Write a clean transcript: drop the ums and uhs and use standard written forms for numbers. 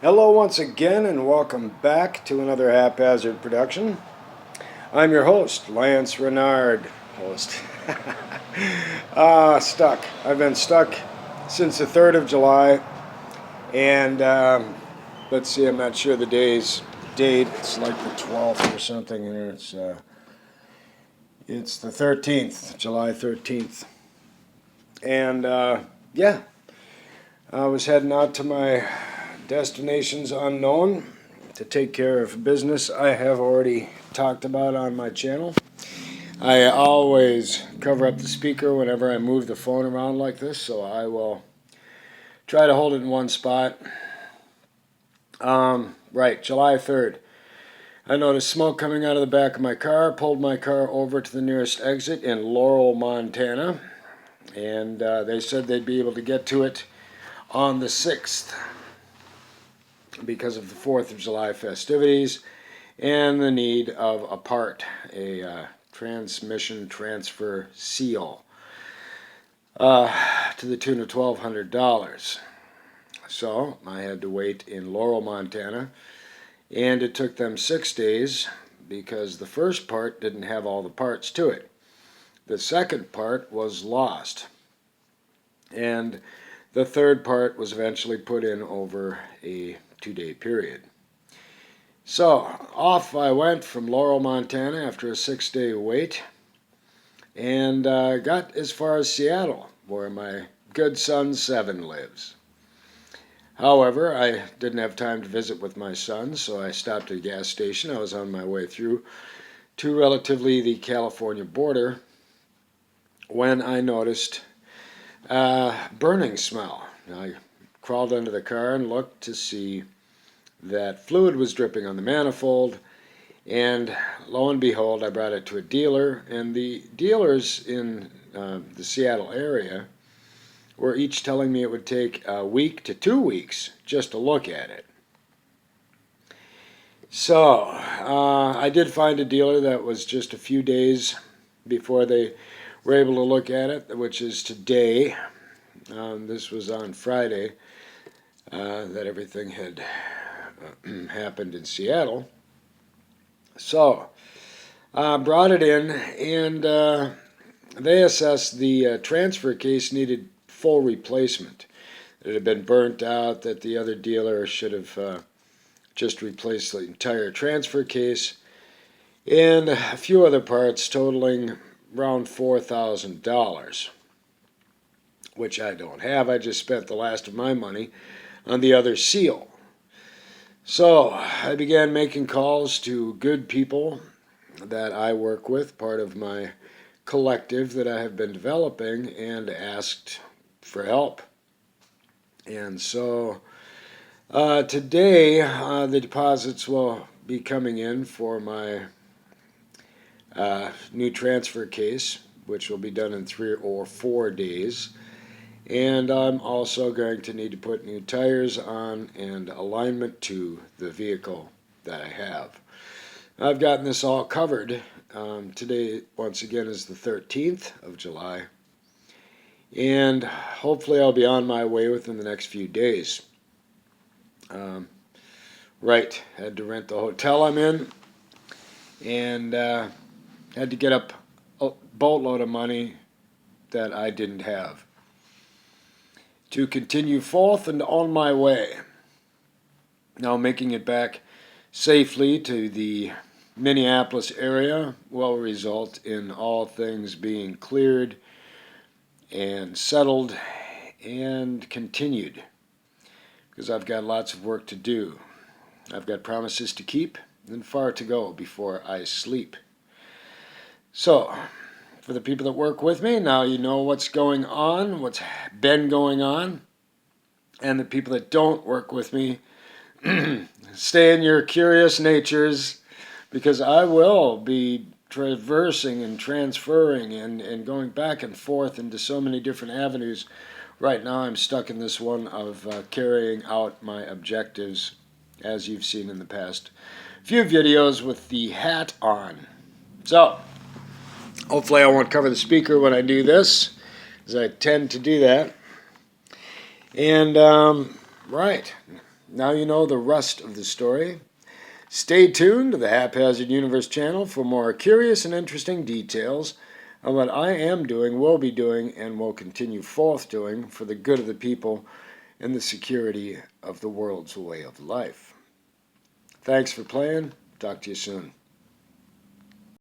Hello once again and welcome back to another Haphazard production. I'm your host, Lance Renard. Stuck. I've been stuck since the 3rd of July and let's see, I'm not sure the date. It's like the 12th or something here. It's the 13th, July 13th. And yeah, I was heading out to my destinations unknown to take care of business I have already talked about on my channel. I always cover up the speaker whenever I move the phone around like this, so I will try to hold it in one spot. Right, July 3rd. I noticed smoke coming out of the back of my car, pulled my car over to the nearest exit in Laurel, Montana, and they said they'd be able to get to it on the 6th. Because of the 4th of July festivities and the need of a part, a transmission transfer seal to the tune of $1,200. So I had to wait in Laurel, Montana, and it took them 6 days because the first part didn't have all the parts to it. The second part was lost, and the third part was eventually put in over a 2-day period. So off I went from Laurel, Montana after a 6-day wait and got as far as Seattle, where my good son Seven lives. However, I didn't have time to visit with my son, so I stopped at a gas station. I was on my way through to relatively the California border when I noticed a burning smell. I crawled under the car and looked to see that fluid was dripping on the manifold, and lo and behold, I brought it to a dealer, and the dealers in the Seattle area were each telling me it would take a week to 2 weeks just to look at it. So I did find a dealer that was just a few days before they were able to look at it, which is today. This was on Friday that everything had happened in Seattle. So brought it in, and they assessed the transfer case needed full replacement. It had been burnt out, that the other dealer should have just replaced the entire transfer case, and a few other parts totaling around $4,000, which I don't have. I just spent the last of my money on the other seal. So I began making calls to good people that I work with, part of my collective that I have been developing, and asked for help. And so today the deposits will be coming in for my new transfer case, which will be done in 3 or 4 days. And I'm also going to need to put new tires on and alignment to the vehicle that I have. I've gotten this all covered. Today, once again, is the 13th of July. And hopefully I'll be on my way within the next few days. Right, had to rent the hotel I'm in. And had to get up a boatload of money that I didn't have to continue forth and on my way. Now, making it back safely to the Minneapolis area will result in all things being cleared and settled and continued, because I've got lots of work to do. I've got promises to keep and far to go before I sleep. So, for the people that work with me, now you know what's going on, what's been going on. And the people that don't work with me, stay in your curious natures, because I will be traversing and transferring and going back and forth into so many different avenues. Right now I'm stuck in this one of carrying out my objectives, as you've seen in the past few videos with the hat on. So hopefully I won't cover the speaker when I do this, as I tend to do that. And right, Now you know the rest of the story. Stay tuned to the Haphazard Universe channel for more curious and interesting details on what I am doing, will be doing, and will continue forth doing for the good of the people and the security of the world's way of life. Thanks for playing. Talk to you soon.